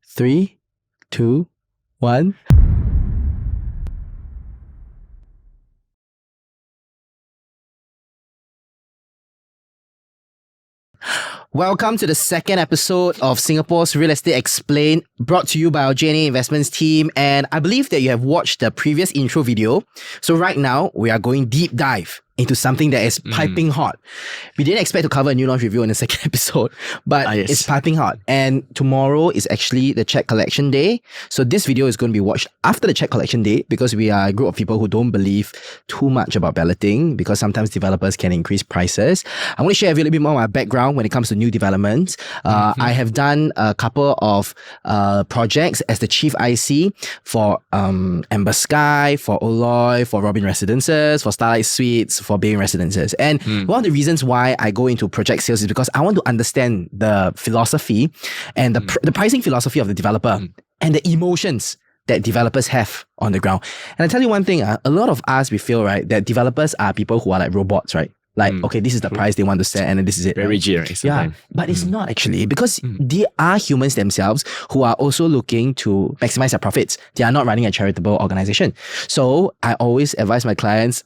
3, 2, 1. Welcome to the second episode of Singapore's Real Estate Explained, brought to you by our JNA Investments team. And I believe that you have watched the previous intro video. So right now, we are going deep dive into something that is piping hot. We didn't expect to cover a new launch review in the second episode, but it's piping hot. And tomorrow is actually the check collection day. So this video is going to be watched after the check collection day because we are a group of people who don't believe too much about balloting because sometimes developers can increase prices. I'm going to share a little bit more of my background when it comes to new developments. I have done a couple of projects as the chief IC for Amber Sky, for Oloy, for Robin Residences, for Starlight Suites, for Bay Residences. And one of the reasons why I go into project sales is because I want to understand the philosophy and the pricing philosophy of the developer and the emotions that developers have on the ground. And I tell you one thing, a lot of us, we feel, right, that developers are people who are like robots, right? Like, okay, this is the price they want to set and then this is it. Very rigid, right? Yeah, but it's not actually because they are humans themselves who are also looking to maximize their profits. They are not running a charitable organization. So I always advise my clients,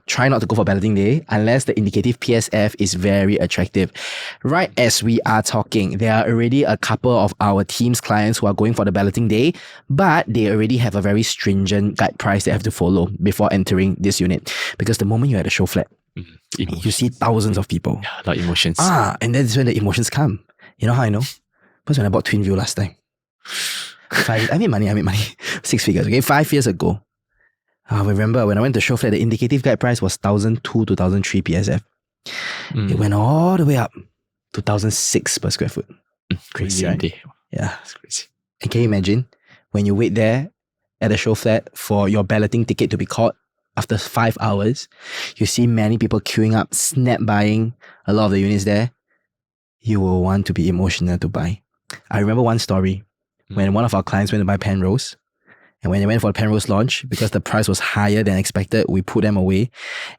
try not to go for balloting day unless the indicative PSF is very attractive. Right as we are talking, there are already a couple of our team's clients who are going for the balloting day, but they already have a very stringent guide price they have to follow before entering this unit. Because the moment you're at the show flat, you see thousands of people. Yeah, a lot of emotions. And that's when the emotions come. You know how I know? Because when I bought Twin View last time. I made money. 6 figures, okay? 5 years ago. I remember when I went to show flat, the indicative guide price was 1,002 to 1,003 PSF. It went all the way up to 1,006 per square foot. Crazy, right? Yeah. That's crazy. And can you imagine when you wait there at the show flat for your balloting ticket to be called after 5 hours, you see many people queuing up, snap buying a lot of the units there. You will want to be emotional to buy. I remember one story when one of our clients went to buy Penrose. And when they went for the Penrose launch, because the price was higher than expected, we put them away.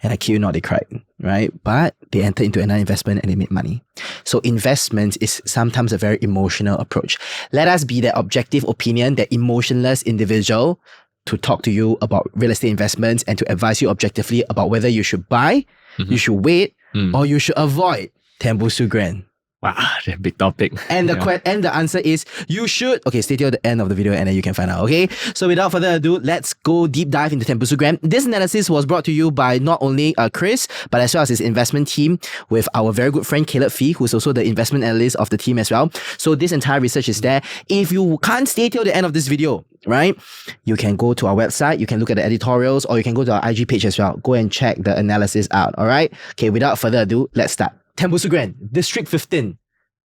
And I kid you not, they cried, right? But they entered into another investment and they made money. So investment is sometimes a very emotional approach. Let us be that objective opinion, that emotionless individual to talk to you about real estate investments and to advise you objectively about whether you should buy, you should wait, or you should avoid Tembusu Grand. Wow, that's a big topic. And the answer is you should. Okay, stay till the end of the video and then you can find out, okay? So without further ado, let's go deep dive into Tembusu Grand. This analysis was brought to you by not only Chris, but as well as his investment team with our very good friend Caleb Fee, who's also the investment analyst of the team as well. So this entire research is there. If you can't stay till the end of this video, right, you can go to our website, you can look at the editorials, or you can go to our IG page as well. Go and check the analysis out, all right? Okay, without further ado, let's start. Tembusu Grand, District 15.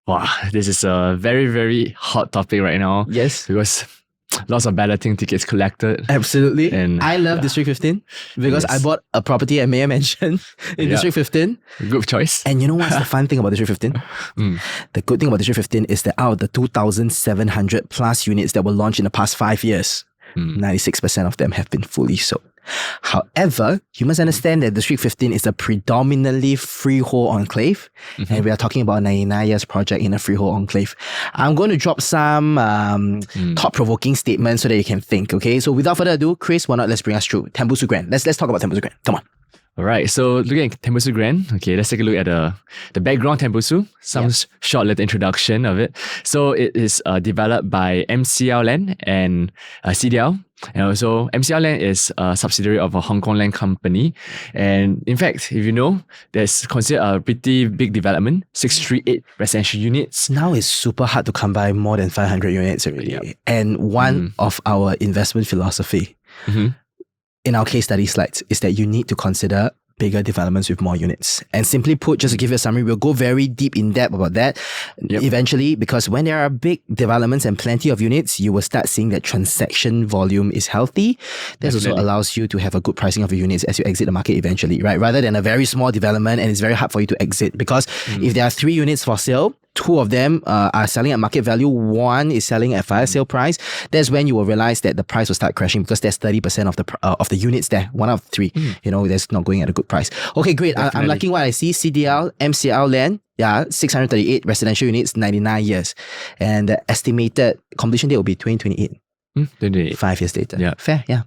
Wow, this is a very, very hot topic right now. Yes. Because lots of balloting tickets collected. Absolutely. And I love District 15 because I bought a property at Mayor Mansion in District 15. Good choice. And you know what's the fun thing about District 15? The good thing about District 15 is that out of the 2,700 plus units that were launched in the past 5 years, 96% of them have been fully sold. However, you must understand that District 15 is a predominantly freehold enclave, and we are talking about a 99 years project in a freehold enclave. I'm going to drop some thought-provoking statements so that you can think, okay? So without further ado, Chris, why not let's bring us through Tembusu Grand. Let's talk about Tembusu Grand. Come on. All right, so looking at Tembusu Grand, okay, let's take a look at the background Tembusu, some short little introduction of it. So it is developed by MCL Land and CDL. And also, MCL Land is a subsidiary of a Hong Kong land company. And in fact, if you know, that's considered a pretty big development, 638 residential units. Now it's super hard to come by more than 500 units already. And one of our investment philosophy in our case study slides is that you need to consider bigger developments with more units. And simply put, just to give you a summary, we'll go very deep in depth about that eventually, because when there are big developments and plenty of units, you will start seeing that transaction volume is healthy. That also allows you to have a good pricing of your units as you exit the market eventually, right? Rather than a very small development and it's very hard for you to exit, because if there are 3 units for sale, 2 of them are selling at market value, 1 is selling at fire sale price, that's when you will realize that the price will start crashing because there's 30% of the units there, 1 out of 3, you know, that's not going at a good price. Okay, great. I'm liking what I see. CDL, MCL Land, Yeah, 638 residential units, 99 years. And the estimated completion date will be 2028. 28. 5 years later. Yeah. Fair, yeah.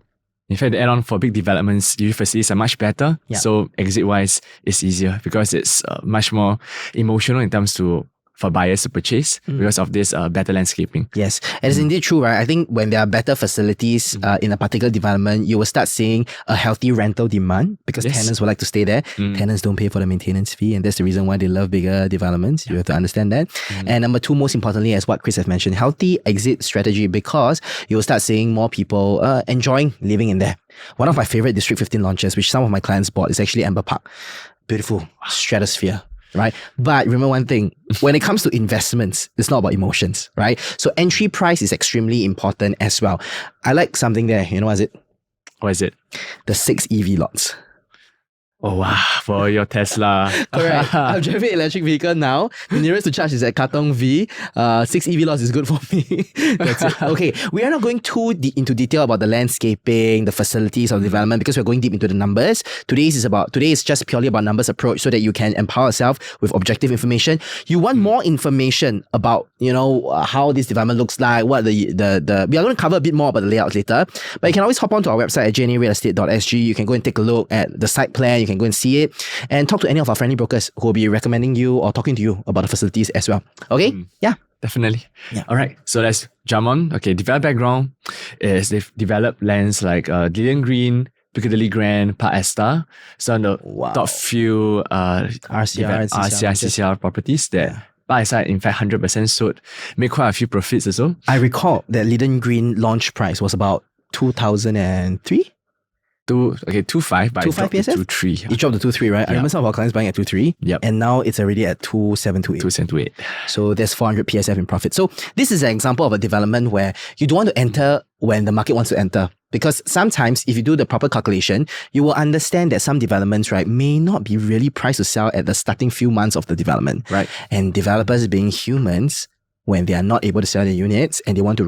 In fact, the add-on for big developments, usually facilities are much better. Yeah. So exit-wise, it's easier because it's much more emotional in terms for buyers to purchase because of this better landscaping. Yes, and it's indeed true, right? I think when there are better facilities in a particular development, you will start seeing a healthy rental demand because tenants will like to stay there. Tenants don't pay for the maintenance fee, and that's the reason why they love bigger developments. You have to understand that. And number two, most importantly, as what Chris has mentioned, healthy exit strategy because you will start seeing more people enjoying living in there. One of my favorite District 15 launches, which some of my clients bought, is actually Amber Park. Beautiful stratosphere. Right. But remember one thing, when it comes to investments, it's not about emotions, right? So entry price is extremely important as well. I like something there. You know what is it? What is it? The 6 EV lots. Oh wow, for your Tesla. Correct. I'm driving electric vehicle now. The nearest to charge is at Katong V. 6 EV lots is good for me. That's it. Okay, we are not going too into detail about the landscaping, the facilities of development because we're going deep into the numbers. Today is just purely about numbers approach so that you can empower yourself with objective information. You want more information about, how this development looks like, what we are going to cover a bit more about the layout later, but you can always hop onto our website at jnarealestate.sg. You can go and take a look at the site plan. You can go and see it and talk to any of our friendly brokers who will be recommending you or talking to you about the facilities as well. Okay? Yeah. Definitely. Yeah. All right. So let's jump on. Okay. Developed background is they've developed lands like Lilian Green, Piccadilly Grand, Park Esta. So on the top few RCR, CCR properties that Park Esta, in fact, 100% sold. Made quite a few profits as well. I recall that Lilian Green launch price was about 2003. 2.5, but 2.5 PSF? 2.3. It dropped to 2.3, right? I remember some of our clients buying at 2.3. Yep. And now it's already at 2.7, 2.8. 2.8. So there's 400 PSF in profit. So this is an example of a development where you don't want to enter when the market wants to enter. Because sometimes if you do the proper calculation, you will understand that some developments, right, may not be really priced to sell at the starting few months of the development. Right. And developers being humans, when they are not able to sell their units and they want to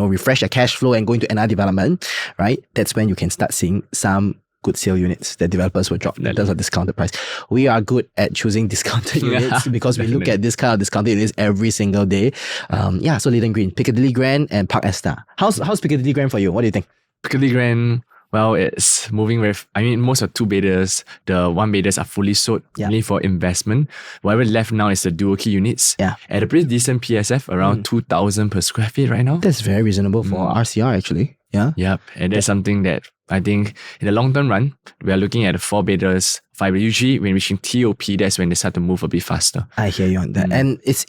refresh their cash flow and go into another development, right? That's when you can start seeing some good sale units that developers will drop in terms of discounted price. We are good at choosing discounted units because we look at this kind of discounted units every single day. So Lilian Green, Piccadilly Grand and Park Esta. How's Piccadilly Grand for you? What do you think? Piccadilly Grand, well, it's moving most of 2-bedders, the 1-bedders are fully sold, only for investment. Whatever left now is the dual key units. Yeah. At a pretty decent PSF, around 2,000 per square feet right now. That's very reasonable for RCR actually. Yeah. Yep. And that's something that I think in the long-term run, we are looking at 4-bedders, 5. Usually when reaching TOP, that's when they start to move a bit faster. I hear you on that. And it's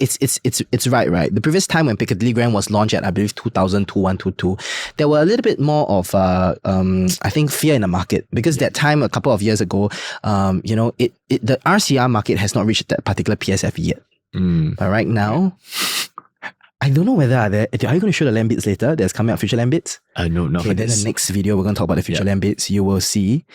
right. The previous time when Piccadilly Grand was launched at, I believe, 2021-22, there were a little bit more of, I think, fear in the market because that time, a couple of years ago, the RCR market has not reached that particular PSF yet. But right now, I don't know whether are you going to show the land bids later? There's coming up future land bids? No, not okay, for then this. the next video, we're going to talk about the future land bids. You will see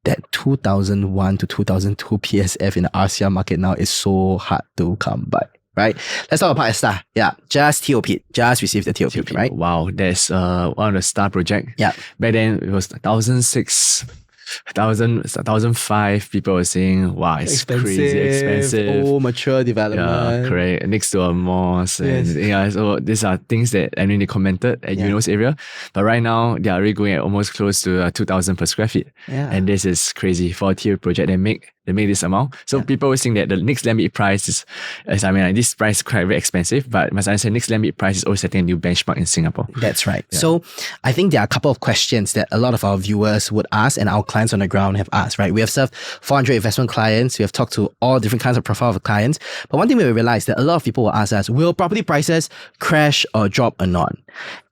that 2001 to 2002 PSF in the RCR market now is so hard to come by, right? Let's talk about Park Esta. Yeah, just TOP, just received the TOP, right? Wow, that's one of the star project. Yeah. Back then, it was 1,006. 1,005 people were saying, wow, it's crazy expensive. Oh, mature development. Yeah, correct. Next to a mosque. And, so these are things that they commented at Eunos area. But right now, they are already going at almost close to 2,000 per square feet. Yeah. And this is crazy. For a tier project, they make this amount. So people were saying that the next land bid price is this price is quite very expensive, but must understand next land bid price is always setting a new benchmark in Singapore. That's right. Yeah. So I think there are a couple of questions that a lot of our viewers would ask and our clients on the ground have asked, right? We have served 400 investment clients. We have talked to all different kinds of profile of clients. But one thing we realized that a lot of people will ask us, will property prices crash or drop or not?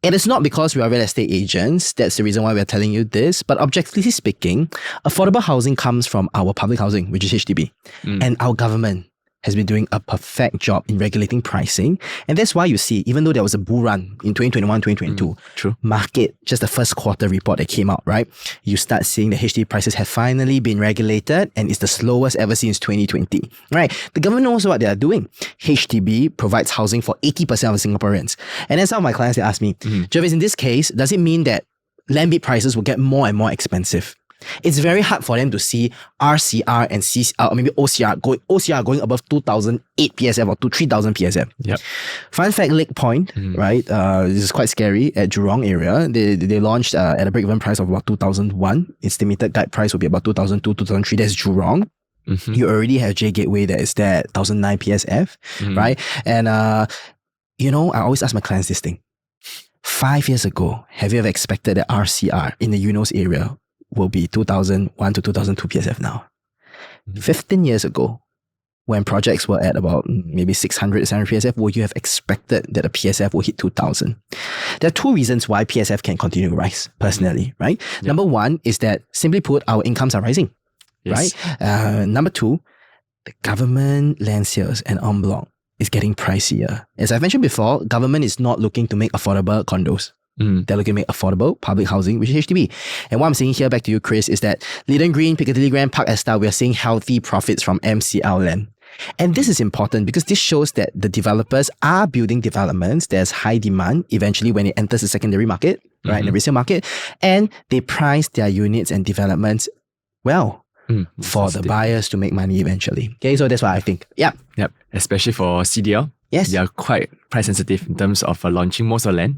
It is not because we are real estate agents. That's the reason why we're telling you this. But objectively speaking, affordable housing comes from our public housing, which is HDB. And our government has been doing a perfect job in regulating pricing. And that's why you see, even though there was a bull run in 2021, 2022, true. Market, just the first quarter report that came out, right? You start seeing the HDB prices have finally been regulated and it's the slowest ever since 2020, right? The government knows what they are doing. HDB provides housing for 80% of Singaporeans. And then some of my clients, they ask me, Jervis, in this case, does it mean that land bid prices will get more and more expensive? It's very hard for them to see RCR and CCR, or maybe OCR going above 2008 PSF or to 3000 PSF. Yep. Fun fact, Lake Point, right? This is quite scary at Jurong area. They launched at a break-even price of about 2001. Estimated guide price will be about 2002, 2003. That's Jurong. You already have J Gateway that is there at 1009 PSF, right? And I always ask my clients this thing. 5 years ago, have you ever expected that RCR in the UNOS area will be 2001 to 2002 PSF now? 15 years ago, when projects were at about maybe 600, 700 PSF, would you have expected that a PSF will hit 2000? There are two reasons why PSF can continue to rise, personally, right? Yep. Number one is that, simply put, our incomes are rising, right? Number two, the government land sales and en bloc is getting pricier. As I've mentioned before, government is not looking to make affordable condos. They're looking to make affordable public housing, which is HDB. And what I'm saying here, back to you, Chris, is that Leedon Green, Piccadilly Grand, Park Esta, we are seeing healthy profits from MCL land. And this is important because this shows that the developers are building developments. There's high demand eventually when it enters the secondary market, right, in the resale market. And they price their units and developments well for the buyers to make money eventually. Okay, so that's what I think. Yep. Especially for CDL. Yes. They are quite price sensitive in terms of launching most of land.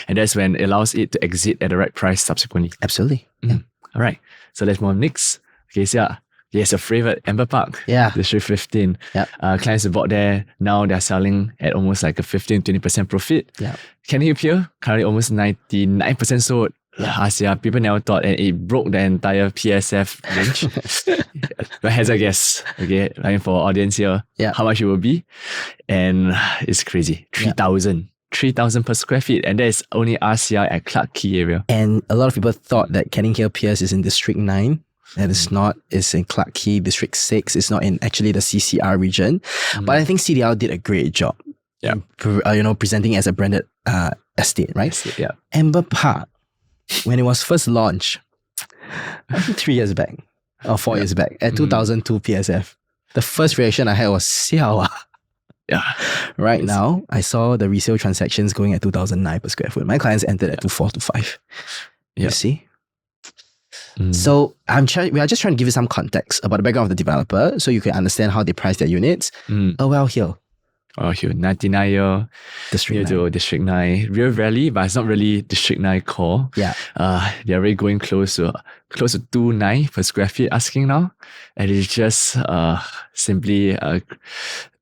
And that's when it allows it to exit at the right price subsequently. Absolutely. Yeah. All right. So let's move on next. Okay, so yes, your favorite, Amber Park. Yeah. District 15. Yeah. Clients who bought there, now they're selling at almost like a 15-20% profit. Yeah. Canning Hill Pier, currently almost 99% sold. RCR, people never thought, and it broke the entire PSF range. But here's a guess, okay, like for audience here, how much it will be. And it's crazy. 3,000. 3,000 per square feet. And that is only RCR at Clarke Quay area. And a lot of people thought that Canning Hill Piers is in District 9. And it's not. It's in Clarke Quay, District 6. It's not in actually the CCR region. But I think CDL did a great job. Presenting it as a branded estate, right? Amber Park, when it was first launched, I think 3 years back or 4 years back at 2002 PSF, the first reaction I had was siao. Right now, I saw the resale transactions going at 2009 per square foot. My clients entered at 24 to 5. You see? So we are just trying to give you some context about the background of the developer so you can understand how they price their units. Well Hill. Here, 99 year, District 9. To District 9. Real Valley, but it's not really District 9 core. They're already going close to 2.9 per square feet asking now. And it's just simply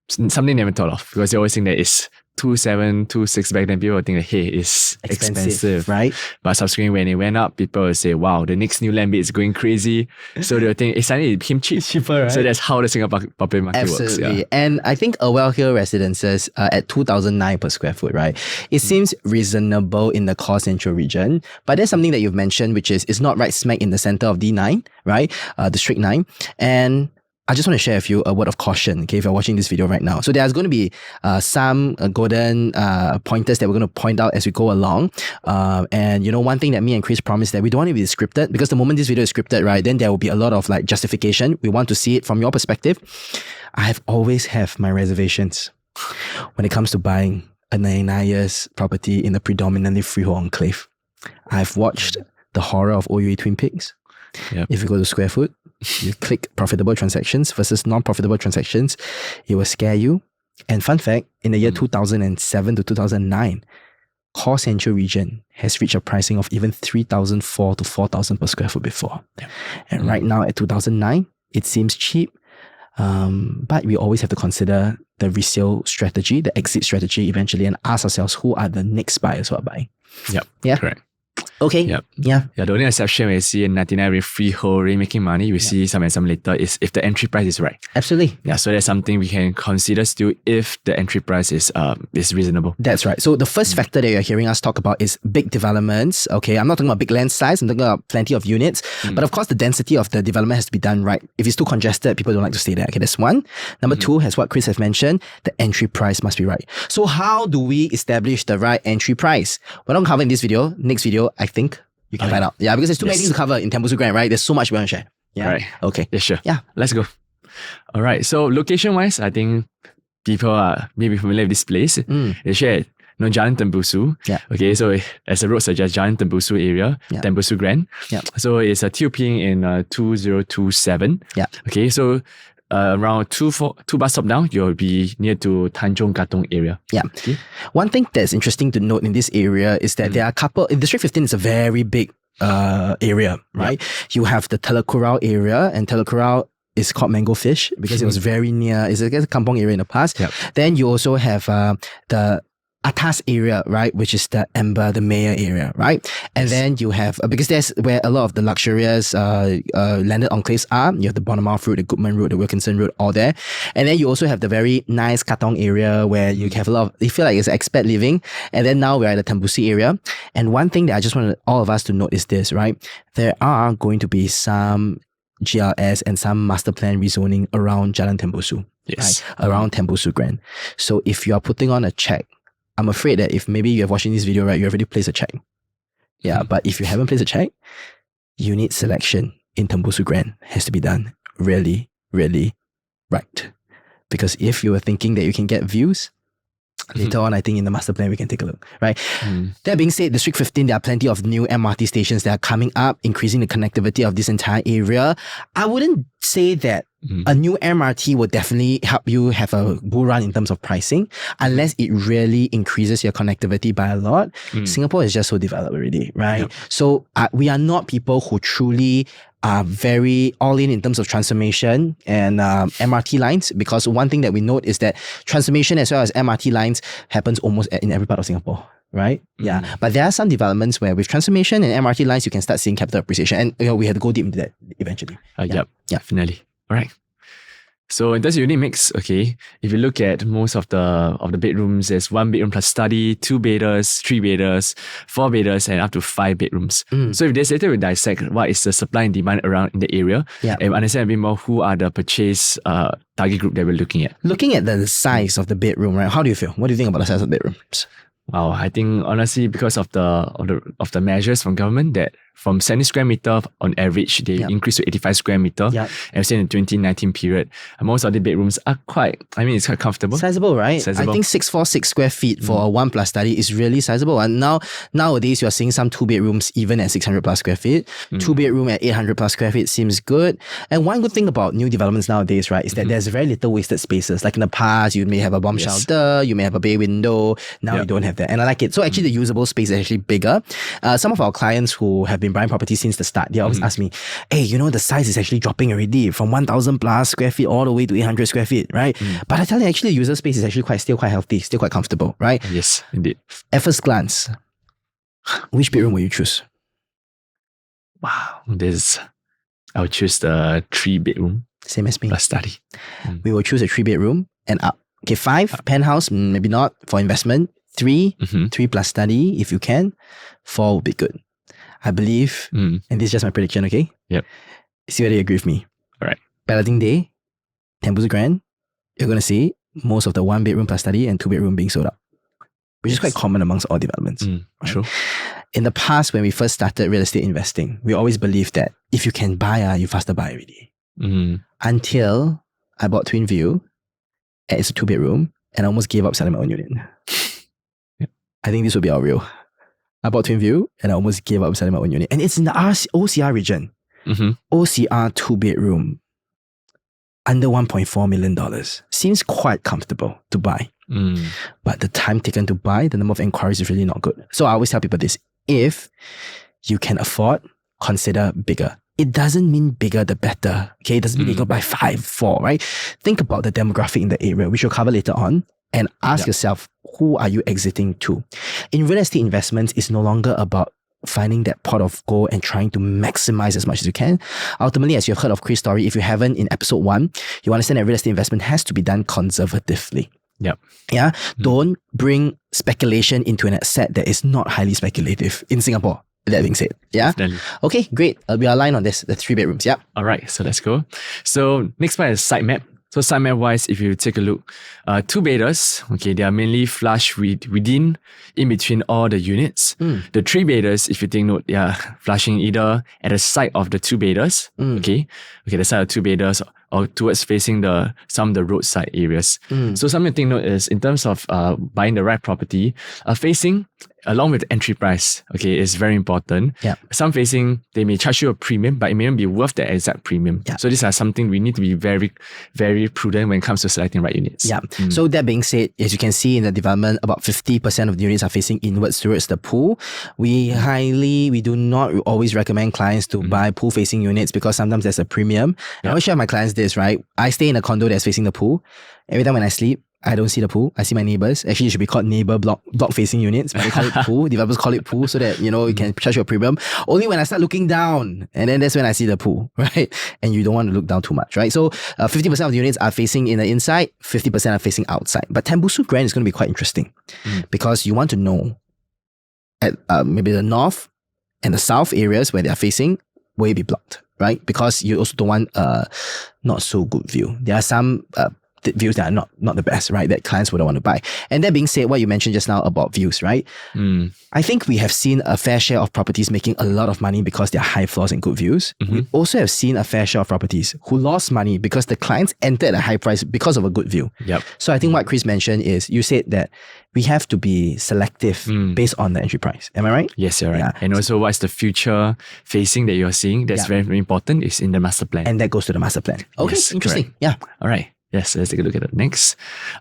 something they never thought of, because they always think that it's 2.7, 2.6 back then. People would think that, hey, it's expensive, right? But subsequently, when it went up, people would say, wow, the next new land bid is going crazy. So they would think, suddenly it became cheaper, right? So that's how the Singapore property market works. And I think a Well Hill residences at 2009 per square foot, right? It seems reasonable in the core central region, but there's something that you've mentioned, which is it's not right smack in the center of D9, right? District 9. And I just want to share with you a word of caution, okay, if you're watching this video right now. So there's going to be some golden pointers that we're going to point out as we go along. And one thing that me and Chris promised, that we don't want to be scripted, because the moment this video is scripted, right, then there will be a lot of like justification. We want to see it from your perspective. I have always have my reservations when it comes to buying a 99 years property in a predominantly freehold enclave. I've watched the horror of OUA Twin Peaks. If you go to square foot, you click profitable transactions versus non-profitable transactions, it will scare you. And fun fact, in the year 2007 to 2009, core central region has reached a pricing of even 3,004 to 4,000 per square foot before. And right now at 2009, it seems cheap. But we always have to consider the resale strategy, the exit strategy eventually, and ask ourselves, who are the next buyers who are buying? Correct. Okay. The only exception when you see a 99 with freehold really making money, we see some later, is if the entry price is right. Absolutely. So that's something we can consider still if the entry price is reasonable. That's right. So the first factor that you're hearing us talk about is big developments. Okay, I'm not talking about big land size, I'm talking about plenty of units. But of course, the density of the development has to be done right. If it's too congested, people don't like to stay there. Okay, that's one. Number two, as what Chris has mentioned, the entry price must be right. So how do we establish the right entry price? We're not covering this video. Next video, I think you can find out. Because there's too many things to cover in Tembusu Grand, right? There's so much we want to share. Right. Okay. Yeah, sure. Yeah. Let's go. All right. So location-wise, I think people are maybe familiar with this place. They share Jalan Tembusu. Yeah. Okay, so as the road suggests, Jalan Tembusu area, Yeah. Tembusu Grand. Yeah. So it's a TOPing in 2027. Yeah. Okay, so around two bus stop down, you'll be near to Tanjong Katong area. Yeah. Okay. One thing that's interesting to note in this area is that there are a couple. District 15 is a very big area, right? You have the Telok Kurau area, and Telok Kurau is called Mango Fish because it was very near. It's a kampong area in the past. Yep. Then you also have the Atas area, right, which is the Amber, the Mayor area, right? And then you have, because that's where a lot of the luxurious landed enclaves are. You have the Bournemouth Road, the Goodman Road, the Wilkinson Road, all there. And then you also have the very nice Katong area where you have a lot of, you feel like it's expat living. And then now we're at the Tembusu area. And one thing that I just want all of us to note is this, right? There are going to be some GLS and some master plan rezoning around Jalan Tembusu, Yes. right? Around Tembusu Grand. So if you are putting on a check, I'm afraid that if maybe you're watching this video, right, you already placed a check. Yeah, but if you haven't placed a check, you need selection in Tembusu Grand. Has to be done really, really right. Because if you were thinking that you can get views, later on, I think in the master plan, we can take a look, right? That being said, District 15, there are plenty of new MRT stations that are coming up, increasing the connectivity of this entire area. I wouldn't say that a new MRT will definitely help you have a bull run in terms of pricing, unless it really increases your connectivity by a lot. Singapore is just so developed already, right? Yep. So we are not people who truly are very all in terms of transformation and MRT lines, because one thing that we note is that transformation as well as MRT lines happens almost in every part of Singapore. Right? Yeah. But there are some developments where with transformation and MRT lines, you can start seeing capital appreciation. And we had to go deep into that eventually. Yep, definitely. All right. So in terms of unit mix, okay, if you look at most of the bedrooms, there's 1 bedroom plus study, 2 bedders, 3 bedders, 4 bedders, and up to 5 bedrooms. So if there's later we dissect what is the supply and demand around in the area, and understand a bit more who are the purchase target group that we're looking at. Looking at the size of the bedroom, right? How do you feel? What do you think about the size of the bedrooms? Wow, I think honestly because of the measures from government that from 70 square meter on average they increased to 85 square meter, and say in the 2019 period, most of the bedrooms are it's quite comfortable. Sizable, right? Sizable. I think 646 square feet for a 1 plus study is really sizable. And nowadays you are seeing some 2 bedrooms even at 600 plus square feet. 2 bedroom at 800 plus square feet seems good. And one good thing about new developments nowadays, right, is that there's very little wasted spaces. Like in the past, you may have a bomb shelter, you may have a bay window. Now you don't have that. And I like it. So actually the usable space is actually bigger. Some of our clients who have been buying property since the start, they always ask me, hey, the size is actually dropping already from 1,000 plus square feet all the way to 800 square feet, right? But I tell you, actually the user space is actually still quite healthy, still quite comfortable, right? Yes, indeed. At first glance, which bedroom will you choose? Wow, I would choose the 3 bedroom. Same as me. Plus study. We will choose a 3 bedroom and up. Okay, 5, penthouse, maybe not for investment. 3, 3 plus study if you can. 4 would be good. I believe, and this is just my prediction, okay? Yep. See whether you agree with me. All right. Balloting day, Tembusu Grand, you're going to see most of the 1 bedroom plus study and 2 bedroom being sold out, which is quite common amongst all developments. Right? True. In the past, when we first started real estate investing, we always believed that if you can buy, you faster buy already. Until I bought Twin View, and it's a 2 bedroom, and I almost gave up selling my own unit. I think this will be our real. I bought Twin View and I almost gave up selling my own unit. And it's in the OCR region. OCR 2 bedroom. Under $1.4 million. Seems quite comfortable to buy. But the time taken to buy, the number of inquiries is really not good. So I always tell people this. If you can afford, consider bigger. It doesn't mean bigger the better. Okay, it doesn't mean you go buy 5, 4, right? Think about the demographic in the area, which we'll cover later on. And ask yourself, who are you exiting to? In real estate investments, it's no longer about finding that pot of gold and trying to maximize as much as you can. Ultimately, as you've heard of Chris' story, if you haven't in episode 1, you understand that real estate investment has to be done conservatively. Yeah. Don't bring speculation into an asset that is not highly speculative in Singapore. That being said, yeah. Definitely. Okay, great. We are aligned on this. The 3 bedrooms. Yeah. All right. So let's go. So next part is site map. So site map wise, if you take a look, 2 bedders, okay, they are mainly flush in between all the units. The 3 bedders, if you take note, they are flushing either at the side of the 2 bedders, okay, the side of 2 bedders, or towards facing some of the roadside areas. So something to take note is in terms of buying the right property, facing along with the entry price, okay, is very important. Yeah. Some facing, they may charge you a premium, but it may not be worth the exact premium. Yeah. So these are something we need to be very, very prudent when it comes to selecting right units. Yeah. So that being said, as you can see in the development, about 50% of the units are facing inwards towards the pool. We do not always recommend clients to buy pool facing units because sometimes there's a premium. I always share my clients this, right? I stay in a condo that's facing the pool. Every time when I sleep, I don't see the pool. I see my neighbors. Actually, it should be called neighbor block facing units, but they call it pool. Developers call it pool so that, you can charge your premium. Only when I start looking down, and then that's when I see the pool, right? And you don't want to look down too much, right? So 50% of the units are facing in the inside, 50% are facing outside. But Tembusu Grand is going to be quite interesting because you want to know at maybe the north and the south areas where they are facing, will it be blocked, right? Because you also don't want not so good view. There are some views that are not the best, right? That clients wouldn't want to buy. And that being said, what you mentioned just now about views, right? I think we have seen a fair share of properties making a lot of money because they're high floors and good views. We also have seen a fair share of properties who lost money because the clients entered at a high price because of a good view. So I think what Chris mentioned is, you said that we have to be selective based on the entry price. Am I right? Yes, you're right. Yeah. And also, what's the future facing that you're seeing? That's very, very important. Is in the master plan. And that goes to the master plan. Okay, yes, interesting. Correct. Yeah. All right. Yes, let's take a look at it next.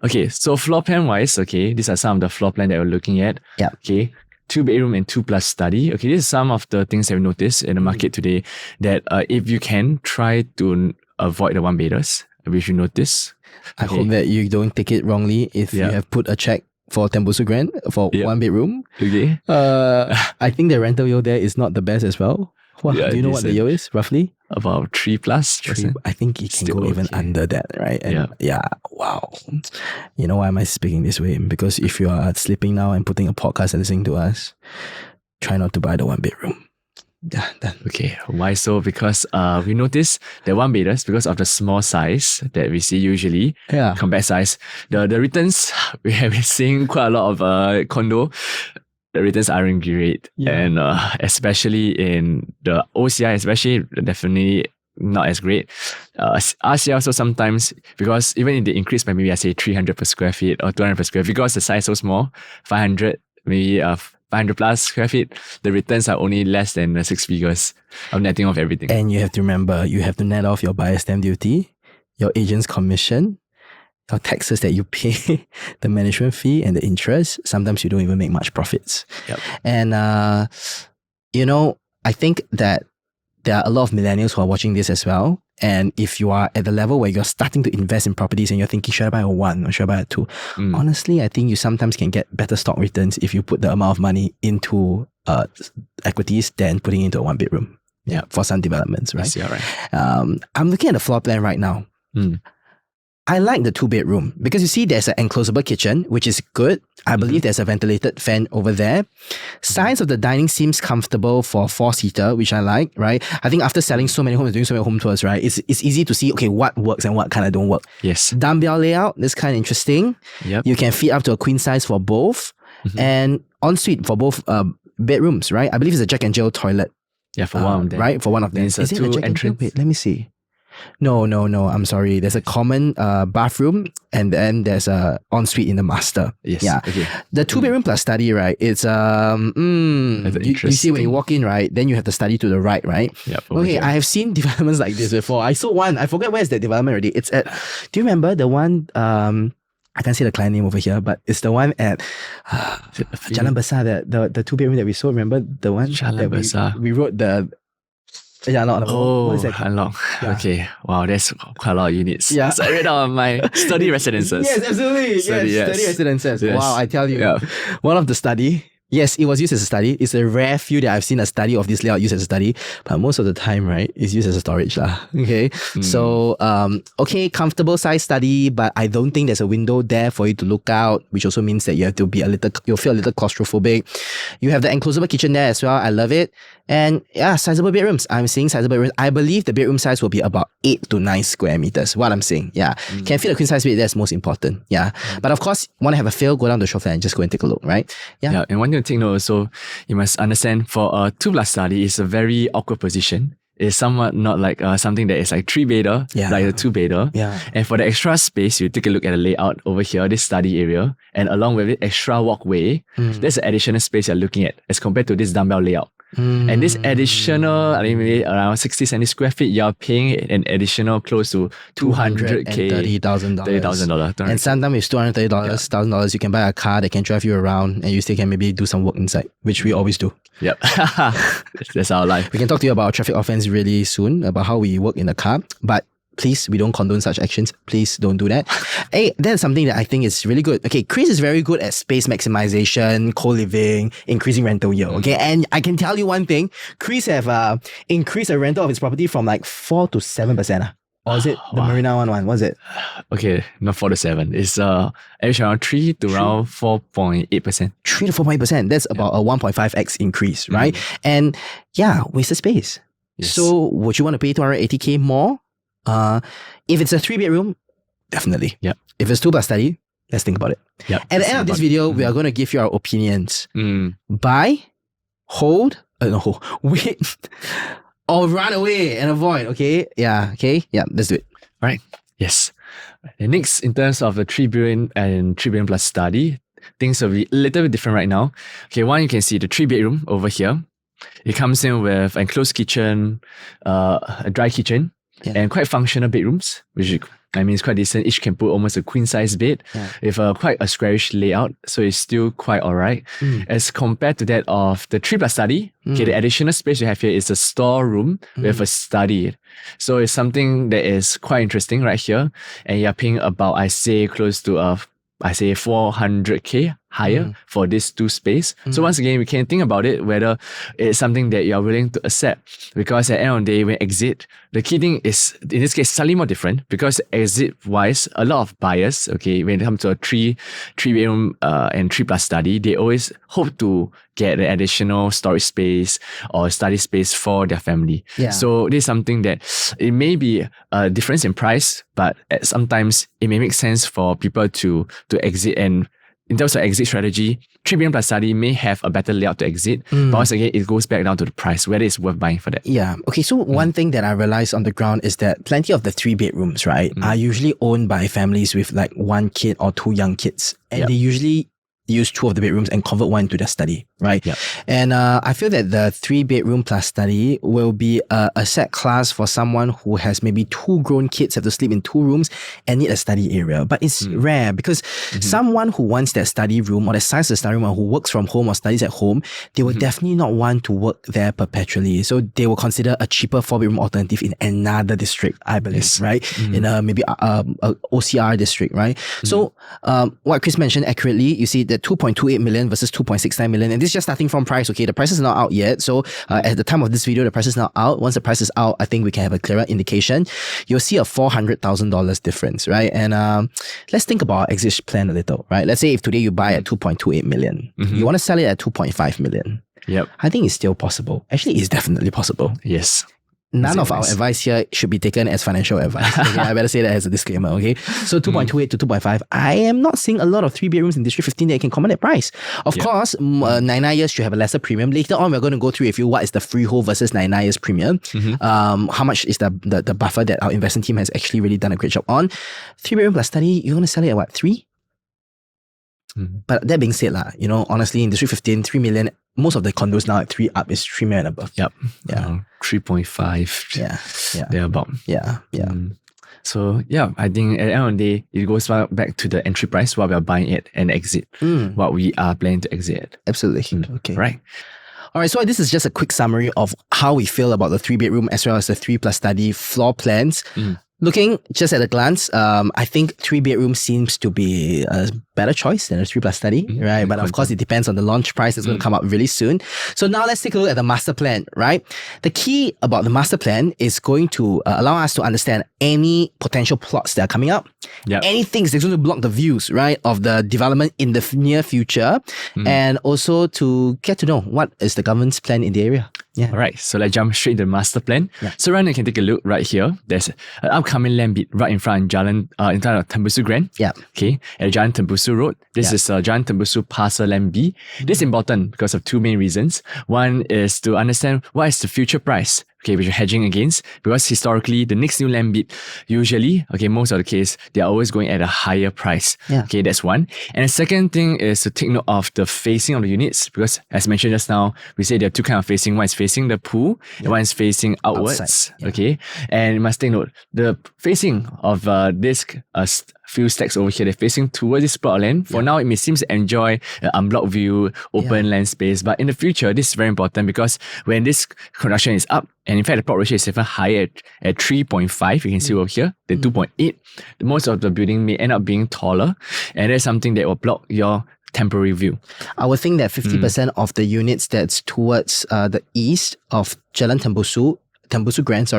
Okay, so floor plan wise, okay, these are some of the floor plan that we're looking at. Yeah. Okay, 2-bedroom and 2+ study. Okay, these are some of the things that we notice in the market today that if you can try to avoid the 1-beders, we should notice. I hope that you don't take it wrongly if you have put a check for Tembusu Grand for 1 bedroom. Okay. I think the rental yield there is not the best as well. Do you know what the yield is roughly? About 3+. I think it can go even under that, right? And wow. You know why am I speaking this way? Because if you are sleeping now and putting a podcast and listening to us, try not to buy the 1 bedroom. Yeah, done. Okay, why so? Because we notice the 1-beders, because of the small size that we see usually, compact size, the returns, we have been seeing quite a lot of condo. The returns aren't great, and especially in the OCI, especially definitely not as great. RCI also sometimes, because even if they increase by maybe I say 300 per square feet or 200 per square feet, because the size is so small, 500 maybe 500 plus square feet, the returns are only less than the 6 figures of netting off everything. And you have to remember, you have to net off your buyer stamp duty, your agent's commission, your taxes that you pay, the management fee and the interest. Sometimes you don't even make much profits. And, I think that there are a lot of millennials who are watching this as well. And if you are at the level where you're starting to invest in properties and you're thinking, should I buy a 1 or should I buy a 2? Honestly, I think you sometimes can get better stock returns if you put the amount of money into equities than putting into a 1 bedroom. For some developments, right? Yes, right. I'm looking at the floor plan right now. I like the 2-bedroom because you see there's an enclosable kitchen, which is good. I believe there's a ventilated fan over there. Size of the dining seems comfortable for 4-seater, which I like, right? I think after selling so many homes, doing so many home tours, right? It's easy to see, okay, what works and what kind of don't work. Yes. Dumbbell layout, that's kind of interesting. You can fit up to a queen size for both. And ensuite for both bedrooms, right? I believe it's a Jack and Jill toilet. Yeah, for one of them. Right? For one of them. Is it a Jack and Jill? Wait, let me see. No, I'm sorry. There's a common bathroom and then there's a ensuite in the master. Yes. Yeah. Okay. The 2-bedroom plus study, right? It's you see when you walk in, right? Then you have the study to the right, right? Okay, I have seen developments like this before. I saw one. I forget where is that development already. It's at. Do you remember the one? I can't see the client name over here, but it's the one at Jalan Besar. The 2-bedroom that we saw. Remember the one Jalan Besar. We wrote the. What is that? Hanlong. Okay. Wow, that's quite a lot of units. So I read out my study residences. Yes, absolutely. Study residences. Yes. Wow, I tell you. One of the study, yes, it was used as a study. It's a rare few that I've seen a study of this layout used as a study, but most of the time, right, it's used as a storage lah. Okay. So, comfortable size study, but I don't think there's a window there for you to look out, which also means that you have to be you'll feel a little claustrophobic. You have the enclosable kitchen there as well. I love it. And sizable bedrooms. I'm seeing sizable bedrooms. I believe the bedroom size will be about 8 to 9 square meters. What I'm saying. Can fit a queen size bed. That's most important. But of course, want to have a feel, go down the shop and just go and take a look, right? And one thing to take note also, you must understand for a 2+ study, it's a very awkward position. is somewhat not like something that is like 3-bedder, like a 2-bedder. Yeah. And for the extra space, you take a look at the layout over here, this study area, and along with it, extra walkway, there's an additional space you're looking at as compared to this dumbbell layout. And this additional, I think maybe around 60, 70 square feet, you're paying an additional close to $230,000. $30,000. And sometimes with $230,000, $1,000, you can buy a car that can drive you around and you still can maybe do some work inside, which we always do. Yep. That's our life. We can talk to you about our traffic offense really soon, about how we work in the car. But please, we don't condone such actions. Please don't do that. Hey, that's something that I think is really good. Okay, Chris is very good at space maximization, co-living, increasing rental yield. Okay, and I can tell you one thing. Chris have increased the rental of his property from like 4 to 7%. Or is it the Marina one? What is it? Okay, not 4 to 7. It's average around 3 to around 4.8%. 3 to 4.8%. That's about a 1.5x increase, right? And yeah, wasted space. Yes. So would you want to pay 280K more? If it's a 3-bedroom, definitely. Yeah. If it's 2+ study, let's think about it. Yeah. At the end of this video, we are going to give you our opinions. Buy, hold, wait, or run away and avoid. Okay. Yeah. Okay. Yeah. Let's do it. Right. Yes. And next, in terms of the 3 billion and 3 billion plus study, things will be a little bit different right now. Okay. One, you can see the 3-bedroom over here. It comes in with an enclosed kitchen, a dry kitchen, and quite functional bedrooms, which is quite decent. Each can put almost a queen size bed with quite a squarish layout, so it's still quite alright. As compared to that of the 3+ study, okay, the additional space you have here is a storeroom with a study. So it's something that is quite interesting right here, and you're paying about, I say, close to 400K higher for this 2 space. So once again, we can think about it, whether it's something that you're willing to accept. Because at the end of the day, when exit, the key thing is, in this case, slightly more different, because exit-wise, a lot of buyers, okay, when it comes to a 3-bedroom and 3+ study, they always hope to get an additional storage space or study space for their family. So this is something that it may be a difference in price, but sometimes it may make sense for people to exit. And in terms of exit strategy, 3 billion+ study may have a better layout to exit. But once again, it goes back down to the price, whether it's worth buying for that. Yeah. Okay. So one thing that I realized on the ground is that plenty of the 3-bedrooms, right, are usually owned by families with like 1 kid or 2 young kids. And they usually use 2 of the bedrooms and convert 1 into their study, right? And I feel that the 3-bedroom plus study will be a asset class for someone who has maybe 2 grown kids, have to sleep in 2 rooms and need a study area. But it's rare because someone who wants that study room or the size of the study room or who works from home or studies at home, they will definitely not want to work there perpetually. So they will consider a cheaper 4-bedroom alternative in another district, I believe, right? In a maybe a OCR district, right? So what Chris mentioned accurately, you see the 2.28 million versus 2.69 million, and this is just starting from price. Okay, the price is not out yet, so at the time of this video, the price is not out. Once the price is out, I think we can have a clearer indication. You'll see a $400,000 difference, right? And let's think about our exit plan a little, right? Let's say if today you buy at 2.28 million, you want to sell it at 2.5 million. I think it's still possible. Actually, it's definitely possible. Yes. None of our advice here should be taken as financial advice. Okay? I better say that as a disclaimer, okay? So 2.28 to 2.5, I am not seeing a lot of 3-bedrooms in District 15 that can command that price. Of course, 99 years should have a lesser premium. Later on, we're going to go through with you what is the freehold versus 99 years premium. How much is the buffer that our investment team has actually really done a great job on. 3-bedroom plus study, you're going to sell it at what, 3? But that being said, honestly, in District 15, 3 million, most of the condos now at 3 up is 3 million and above. 3.5. Thereabout. So I think at the end of the day, it goes back to the entry price, what we are buying it, and exit, what we are planning to exit at. Absolutely. Okay. Right. All right, so this is just a quick summary of how we feel about the 3-bedroom as well as the 3+ study floor plans. Looking just at a glance, I think 3-bedroom seems to be a better choice than a 3+ study, right? But of course, it depends on the launch price that's going to come up really soon. So now let's take a look at the master plan, right? The key about the master plan is going to allow us to understand any potential plots that are coming up, any things that's going to block the views, right, of the development in the near future, and also to get to know what is the government's plan in the area. All right, so let's jump straight into the master plan. So right now you can take a look right here. There's an upcoming land bid right in front of in front of Tembusu Grand. Okay, at Jalan Tembusu Road. This is Jalan Tembusu Parcel Land B. This is important because of 2 main reasons. One is to understand what is the future price. okay, which you're hedging against, because historically the next new land bid, usually, okay, most of the case, they're always going at a higher price. Yeah. Okay, that's one. And the second thing is to take note of the facing of the units, because as mentioned just now, we say there are two kinds of facing. One is facing the pool, and one is facing outwards. Outside, yeah. Okay, and you must take note, the facing of this few stacks over here, they're facing towards this plot of land. For now, it may seem to enjoy an unblocked view, open land space, but in the future, this is very important, because when this construction is up, and in fact, the plot ratio is even higher at 3.5, you can see over here, than 2.8, most of the building may end up being taller, and that's something that will block your temporary view. I would think that 50% of the units that's towards the east of Jalan Tembusu Grand,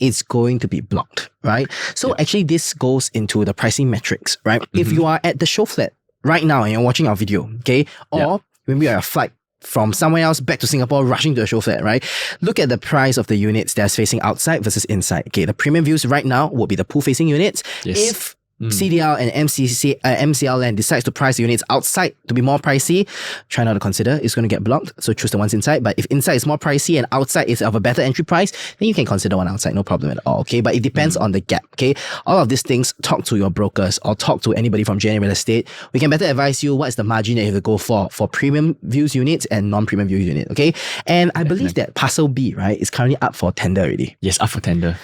it's going to be blocked, right? So actually this goes into the pricing metrics, right? If you are at the show flat right now and you're watching our video, okay, or when we are a flight from somewhere else back to Singapore, rushing to the show flat, right? Look at the price of the units that's facing outside versus inside. Okay, the premium views right now would be the pool facing units. If CDL and MCL land decides to price the units outside to be more pricey, try not to consider. It's going to get blocked. So choose the ones inside. But if inside is more pricey and outside is of a better entry price, then you can consider one outside. No problem at all. Okay. But it depends on the gap. Okay. All of these things, talk to your brokers or talk to anybody from JNA Real Estate. We can better advise you what is the margin that you have to go for premium views units and non-premium views unit. Okay. And I believe that Parcel B, right, is currently up for tender already. Yes, up for tender.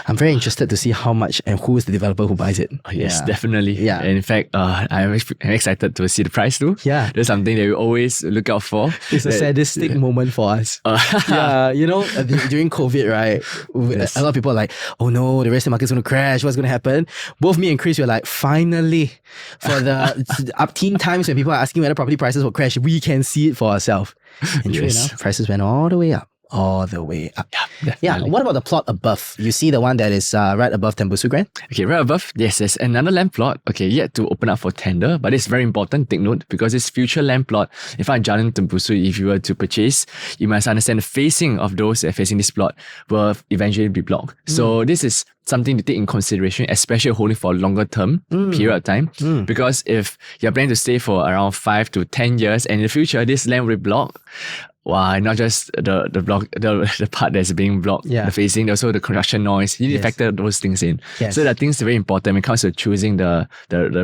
I'm very interested to see how much and who is the developer who buys it. Yes, definitely. Yeah. And in fact, I'm excited to see the price too. Yeah. That's something that we always look out for. It's a sadistic moment for us. Yeah, you know, during COVID, right? A lot of people are like, oh no, the real estate market's going to crash. What's going to happen? Both me and Chris were like, finally, for the up-teen times when people are asking whether property prices will crash, we can see it for ourselves. And true enough, prices went all the way up. All the way up. Yeah, what about the plot above? You see the one that is right above Tembusu Grand? Okay, right above, yes, there's another land plot, okay, yet to open up for tender, but it's very important, take note, because this future land plot, in fact, Jalan Tembusu, if you were to purchase, you must understand the facing of those that are facing this plot will eventually be blocked. So this is something to take in consideration, especially holding for a longer term period of time, because if you're planning to stay for around 5 to 10 years, and in the future, this land will be blocked, wow, not just the part that's being blocked, the facing, also the construction noise. You need to factor those things in. So the things are very important when it comes to choosing the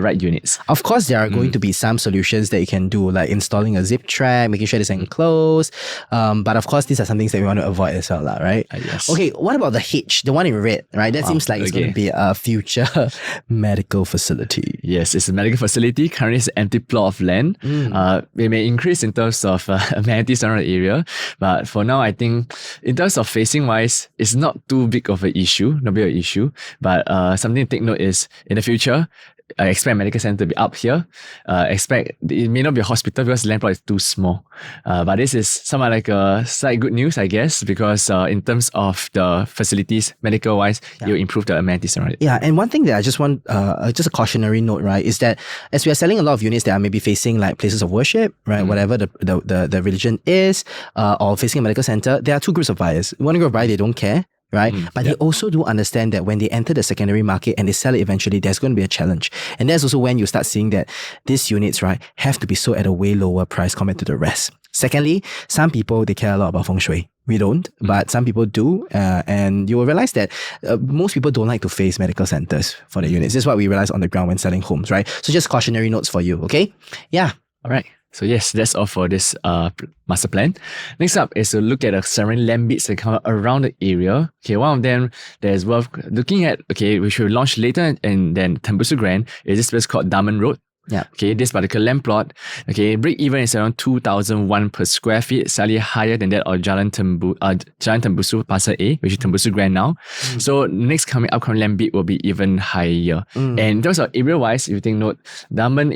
right units. Of course, there are going to be some solutions that you can do, like installing a zip track, making sure it's enclosed. But of course, these are some things that we want to avoid as well, right? Yes. Okay, what about the H, the one in red, right? That seems like it's going to be a future medical facility. Yes, it's a medical facility. Currently, it's an empty plot of land. It may increase in terms of amenities around the area, but for now, I think in terms of facing wise, it's not too big of an issue, but something to take note is in the future, I expect medical center to be up here. Expect it may not be a hospital because the land plot is too small. But this is somewhat like a slight good news, I guess, because in terms of the facilities, medical wise, you'll improve the amenities around it. Yeah, and one thing that I just want, just a cautionary note, right, is that as we are selling a lot of units that are maybe facing like places of worship, right, whatever the religion is, or facing a medical center, there are two groups of buyers. One group of buyers, they don't care. Right? But they also do understand that when they enter the secondary market and they sell it eventually, there's going to be a challenge. And that's also when you start seeing that these units, right, have to be sold at a way lower price compared to the rest. Secondly, some people, they care a lot about feng shui. We don't, but some people do. And you will realize that most people don't like to face medical centers for the units. This is what we realize on the ground when selling homes, right? So just cautionary notes for you, okay? Yeah. All right. So yes, that's all for this master plan. Next up is to look at the surrounding land bits that come around the area. Okay, one of them that is worth looking at, okay, which will launch later and then Tembusu Grand, is this place called Diamond Road. Yeah. Okay, this particular land plot, okay, break even is around 2,001 per square feet, slightly higher than that of Jalan Tembusu Parcel A, which is Tembusu Grand now. So next upcoming land bid will be even higher. And in terms of area wise, if you take note, Diamond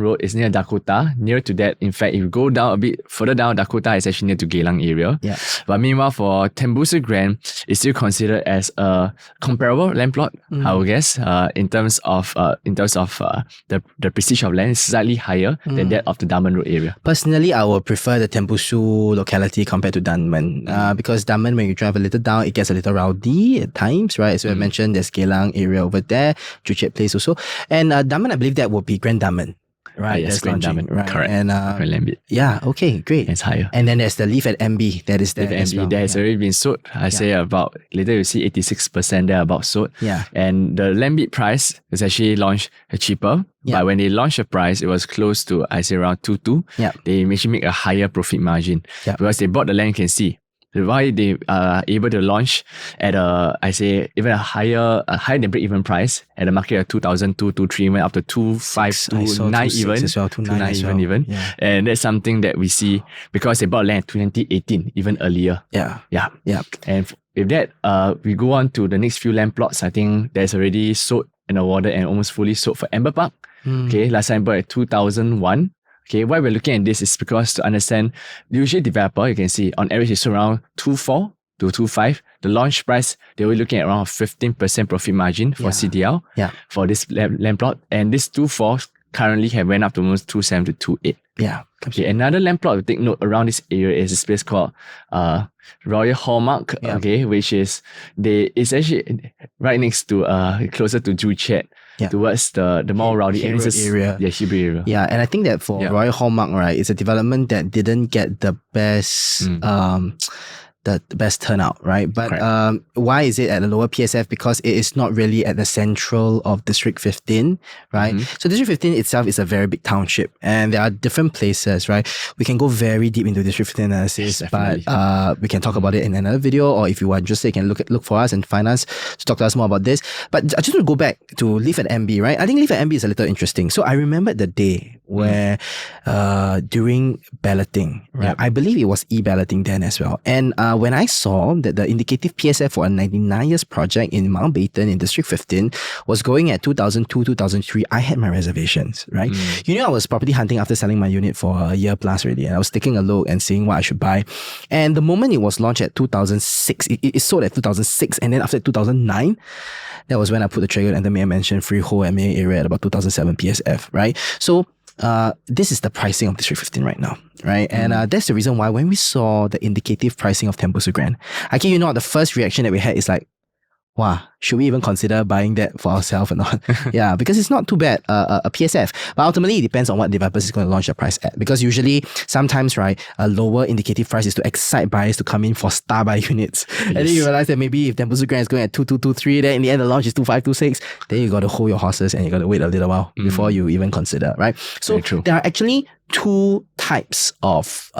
Road is near Dakota. Near to that, in fact, if you go down a bit further down, Dakota is actually near to Geylang area. Yeah. But meanwhile, for Tembusu Grand, it's still considered as a comparable land plot, I would guess, in terms of the prestige of land is slightly higher than that of the Diamond Road area. Personally, I would prefer the Tembusu locality compared to Dunman because Dunman, when you drive a little down, it gets a little rowdy at times, right? So I mentioned there's Geylang area over there, Joo Chiat Place also. And Dunman, I believe that would be Grand Dunman. Right, yes, that's Grand launching. Diamond. Right. Correct. And Grand Land bit. yeah, okay, great. It's higher. And then there's the Leaf at MB that is there With as MB, well. that has already been sold. I say about, later you see 86% there about sold. Yeah. And the land bid price is actually launched cheaper. Yeah. But when they launched the price, it was close to, I say around 2.2. Yeah. They actually make a higher profit margin. Yeah. Because they bought the land, you can see. Why they are able to launch at even a higher than break-even price at the market of 2,223, went up to 2,529 even. As well, 2.9 as well. even. Yeah. And that's something that we see because they bought land in 2018, even earlier. Yeah. Yeah. Yeah. And with that, we go on to the next few land plots. I think there's already sold and awarded and almost fully sold for Amber Park. Okay, last time bought at 2001. Okay, why we're looking at this is because to understand, usually developer, you can see on average it's around 2.4 to 2.5. The launch price, they were looking at around 15% profit margin for CDL for this land plot. And this 2.4 currently have went up to almost 2.7 to 2.8. Yeah. Okay, another land plot to take note around this area is a space called Royal Hallmark, okay, which is it's actually right next to closer to Joo Chiat, towards the more rowdy area. Yeah, Hebrew area. Yeah, and I think that for Royal Hallmark, right, it's a development that didn't get the best the best turnout, right? But why is it at a lower PSF? Because it is not really at the central of District 15, right? So District 15 itself is a very big township and there are different places, right? We can go very deep into District 15 analysis, but we can talk about it in another video, or if you are interested, you can look for us and find us to talk to us more about this. But I just want to go back to Leaf at MB, right? I think Leaf at MB is a little interesting. So I remember the day where during balloting, right? I believe it was e-balloting then as well. And when I saw that the indicative PSF for a 99 years project in Mountbatten in District 15 was going at 2002, 2003, I had my reservations, right? You know, I was property hunting after selling my unit for a year plus already, and I was taking a look and seeing what I should buy. And the moment it was launched at 2006, it sold at 2006, and then after 2009, that was when I put the trigger and the Mayor Mansion freehold MA area at about 2007 PSF, right? So this is the pricing of District 15 right now, right? And that's the reason why when we saw the indicative pricing of Tembusu Grand, I kid you not, the first reaction that we had is like, wow, should we even consider buying that for ourselves or not? Yeah, because it's not too bad, a PSF. But ultimately, it depends on what developers is going to launch the price at. Because usually, sometimes, right, a lower indicative price is to excite buyers to come in for star buy units. Yes. And then you realize that maybe if Tembusu Grand is going at 2223, then in the end, the launch is 2526, then you got to hold your horses and you got to wait a little while before you even consider, right? So there are actually two types of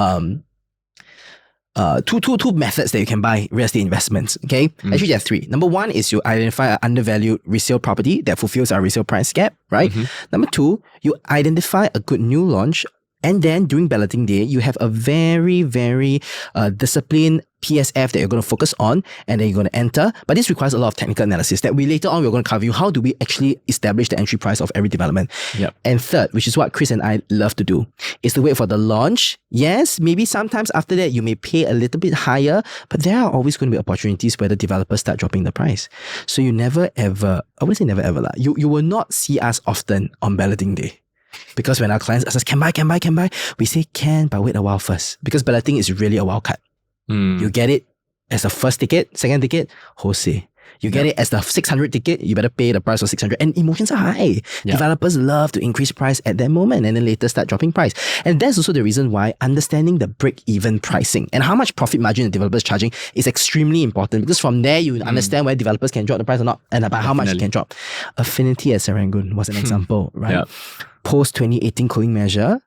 two methods that you can buy real estate investments. Okay, actually there are three. Number one is you identify an undervalued resale property that fulfills our resale price gap, right? Number two, you identify a good new launch, and then during balloting day, you have a very, very disciplined PSF that you're going to focus on, and then you're going to enter. But this requires a lot of technical analysis that we later on we're going to cover you. How do we actually establish the entry price of every development? And third, which is what Chris and I love to do, is to wait for the launch. Yes, maybe sometimes after that you may pay a little bit higher, but there are always going to be opportunities where the developers start dropping the price. So you never ever, I wouldn't say never ever, you will not see us often on balloting day. Because when our clients ask us, can buy? We say can, but wait a while first. Because balloting is really a wild card. You get it as the first ticket, second ticket, wholesale. You get it as the 600 ticket, you better pay the price of 600. And emotions are high. Developers love to increase price at that moment and then later start dropping price. And that's also the reason why understanding the break-even pricing and how much profit margin the developer is charging is extremely important, because from there you understand where developers can drop the price or not and about how much they can drop. Affinity at Serangoon was an example, right? Post 2018 cooling measure,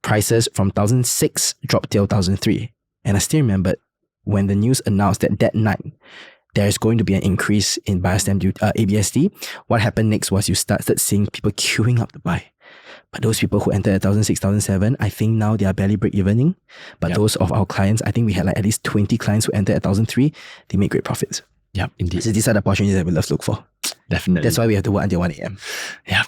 prices from 2006 dropped till 2003. And I still remember when the news announced that night, there is going to be an increase in buyer stamp duty, ABSD. What happened next was you started seeing people queuing up to buy. But those people who entered at 2006, 2007, I think now they are barely break-evening. But those of our clients, I think we had like at least 20 clients who entered at 2003, they made great profits. Yep, indeed. So these are the opportunities that we love to look for. Definitely. That's why we have to work until 1 a.m. Yeah,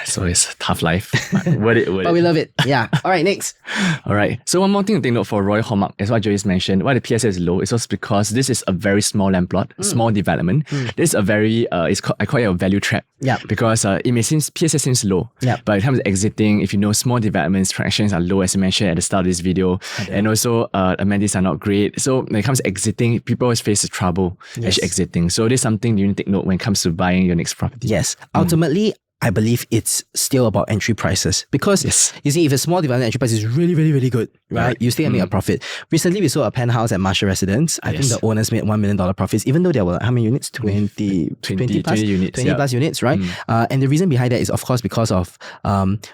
so it's a tough life. Worth it. But we love it. Yeah. All right, next. All right. So one more thing to take note for Royal Hallmark, as what Joyce mentioned, why the PSF is low is also because this is a very small land plot, small development. This is a very, I call it a value trap. Yeah. Because it may seem, PSF seems low. Yeah. But in terms of exiting, if you know small developments, transactions are low, as I mentioned at the start of this video. And also amenities are not great. So when it comes to exiting, people always face trouble actually exiting. So this is something you need to take note when it comes to buying your next property. Yes. Ultimately, I believe it's still about entry prices because you see, if a small development entry price is really, really, really good, right? You still can make a profit. Recently, we saw a penthouse at Marshall Residence. I think the owners made $1 million profits, even though there were how many units? 20 plus units, 20 plus units, right? And the reason behind that is, of course, because of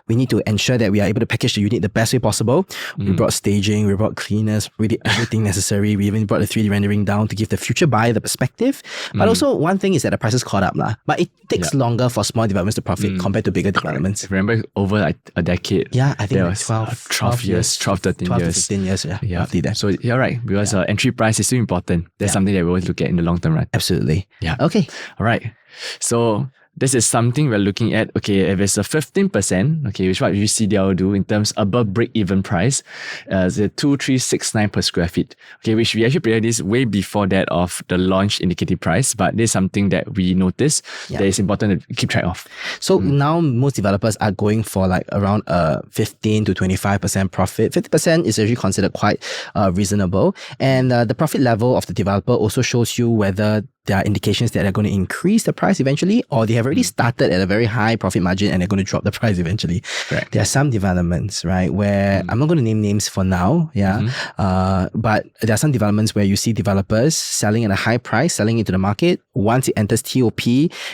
we need to ensure that we are able to package the unit the best way possible. We brought staging, we brought cleaners, we did everything necessary. We even brought the 3D rendering down to give the future buyer the perspective. But also, one thing is that the prices caught up, but it takes longer for small developments to profit compared to bigger developments. I remember over like a decade. Yeah, I think there was 12 years, 12, 13 12 years. to 15 years, roughly that. So you're right, because entry price is still important. That's something that we always look at in the long term run. Absolutely. Yeah. Okay. All right. So this is something we're looking at. Okay, if it's a 15%, okay, which what you see they'll do in terms above break-even price, the 2,369 per square feet. Okay, which we actually predicted this way before that of the launch indicative price, but this is something that we notice that is important to keep track of. So now most developers are going for like around 15 to 25% profit. 50% is actually considered quite reasonable, and the profit level of the developer also shows you whether there are indications that they're going to increase the price eventually, or they have already started at a very high profit margin and they're going to drop the price eventually. Correct. There are some developments, right, where I'm not going to name names for now, but there are some developments where you see developers selling at a high price, selling into the market. Once it enters TOP,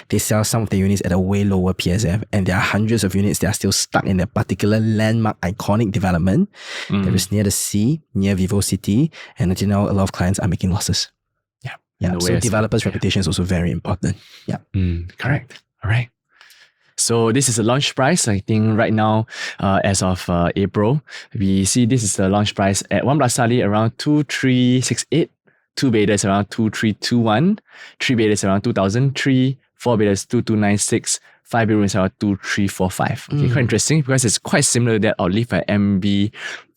they sell some of the units at a way lower PSF, and there are hundreds of units that are still stuck in that particular landmark iconic development that is near the sea, near Vivo City, and until now, a lot of clients are making losses. Yeah, so developers' reputation is also very important. Yeah. Correct. All right. So this is the launch price. I think right now, as of April, we see this is the launch price at 1 Plus Sali around 2,368, 2 betas around 2,321, 3 betas around 2,003, 4 betas 2,296, 5 bedrooms around 2,345. Okay, quite interesting because it's quite similar to that of Live at MB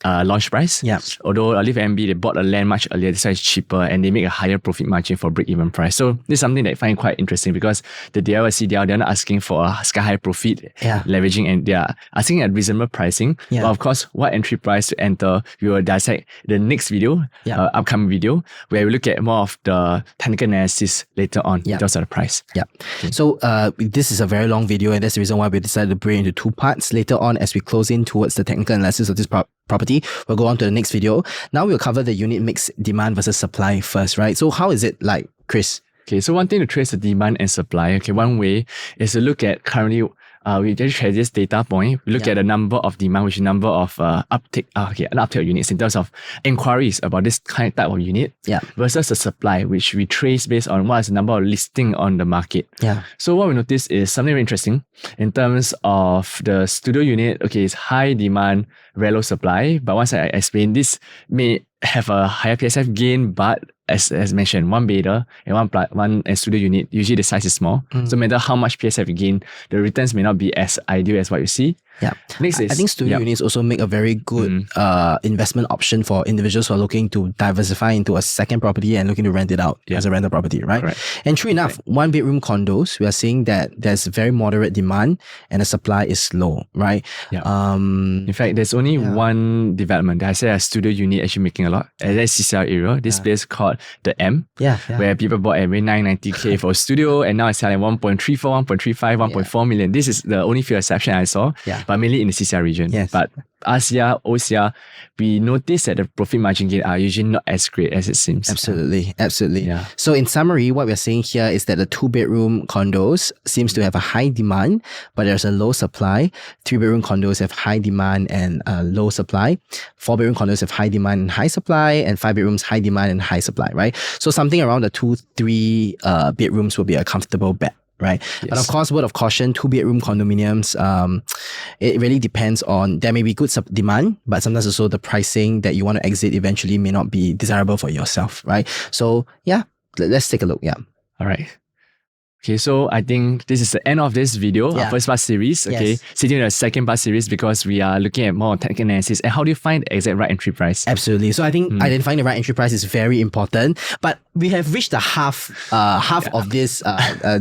launch price. Yeah. Although Live at MB, they bought a land much earlier, that's why it's cheaper and they make a higher profit margin for break-even price. So this is something that I find quite interesting because the DIY CDL, they're not asking for a sky high profit leveraging, and they're asking at reasonable pricing. But of course, what entry price to enter, we will dissect the next video, upcoming video, where we look at more of the technical analysis later on in terms of the price. Yeah. Okay. So this is a very long video, and that's the reason why we decided to break into two parts. Later on, as we close in towards the technical analysis of this property, we'll go on to the next video. Now we'll cover the unit mix demand versus supply first, right? So how is it like, Chris? Okay, so one thing to trace the demand and supply, okay, one way is to look at currently, we just trace this data point. We look at the number of demand, which is number of uptake of units in terms of inquiries about this kind of type of unit versus the supply, which we trace based on what is the number of listing on the market. So what we notice is something very interesting in terms of the studio unit. Okay, it's high demand, very low supply. But once I explain, this may have a higher PSF gain, but as mentioned, one beta and one studio unit, usually the size is small. So no matter how much PSF you gain, the returns may not be as ideal as what you see. Next is, I think studio units also make a very good investment option for individuals who are looking to diversify into a second property and looking to rent it out as a rental property, right? Correct. And true enough, one bedroom condos, we are seeing that there's very moderate demand and the supply is low, right? In fact, there's only one development that I say a studio unit actually making a lot. And that's CCL area. This place called the M, where people bought at 990K for a studio, and now it's selling 1.34, 1.35, 1.4 million. This is the only few exception I saw. But mainly in the CCR region. But ASEA, OSEA, we notice that the profit margin gain are usually not as great as it seems. Absolutely. So in summary, what we're saying here is that the 2-bedroom condos seems to have a high demand, but there's a low supply. 3-bedroom condos have high demand and low supply. 4-bedroom condos have high demand and high supply, and 5 bedrooms high demand and high supply, right? So something around the 2-3 bedrooms will be a comfortable bet. Right. But of course, word of caution, 2-bedroom condominiums, it really depends on, there may be good demand, but sometimes also the pricing that you want to exit eventually may not be desirable for yourself, right? So let's take a look. All right. Okay, so I think this is the end of this video, our first part series. Okay, sitting in the second part series because we are looking at more technical analysis and how do you find the exact right entry price. Absolutely. So I think identifying the right entry price is very important. But we have reached the half of this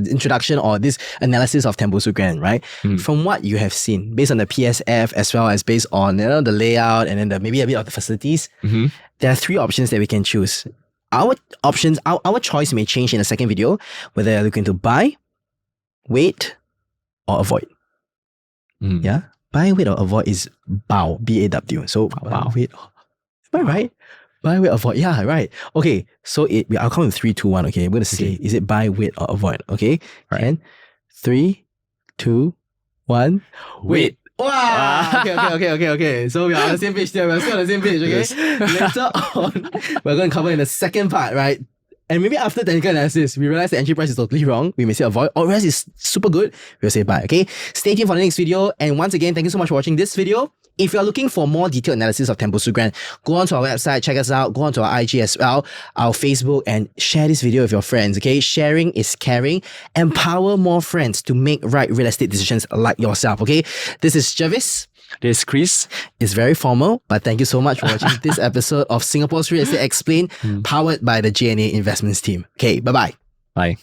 introduction or this analysis of Tembusu Grand, right? From what you have seen, based on the PSF as well as based on the layout and then maybe a bit of the facilities, there are 3 options that we can choose. Our options, our choice may change in the second video, whether you're looking to buy, wait, or avoid. Yeah. Buy, wait, or avoid is BAW, B-A-W. So buy, wait, am I right? Buy, wait, avoid. Yeah, right. Okay. So I'll count in 3, 2, 1. Okay. I'm going to say, is it buy, wait, or avoid? Okay. Right. And 3, 2, 1. Wait. Wow. Okay. So we are on the same page there. We're still on the same page, okay? Later on, we're going to cover in the second part, right? And maybe after technical analysis, we realize the entry price is totally wrong. We may say avoid, or realize it's super good. We'll say buy, okay? Stay tuned for the next video. And once again, thank you so much for watching this video. If you're looking for more detailed analysis of Tembusu Grand, go onto our website, check us out, go onto our IG as well, our Facebook, and share this video with your friends, okay? Sharing is caring. Empower more friends to make right real estate decisions like yourself, okay? This is Jervis. This is Chris. It's very formal, but thank you so much for watching this episode of Singapore's Real Estate Explained, powered by the JNA Investments team. Okay, bye-bye. Bye.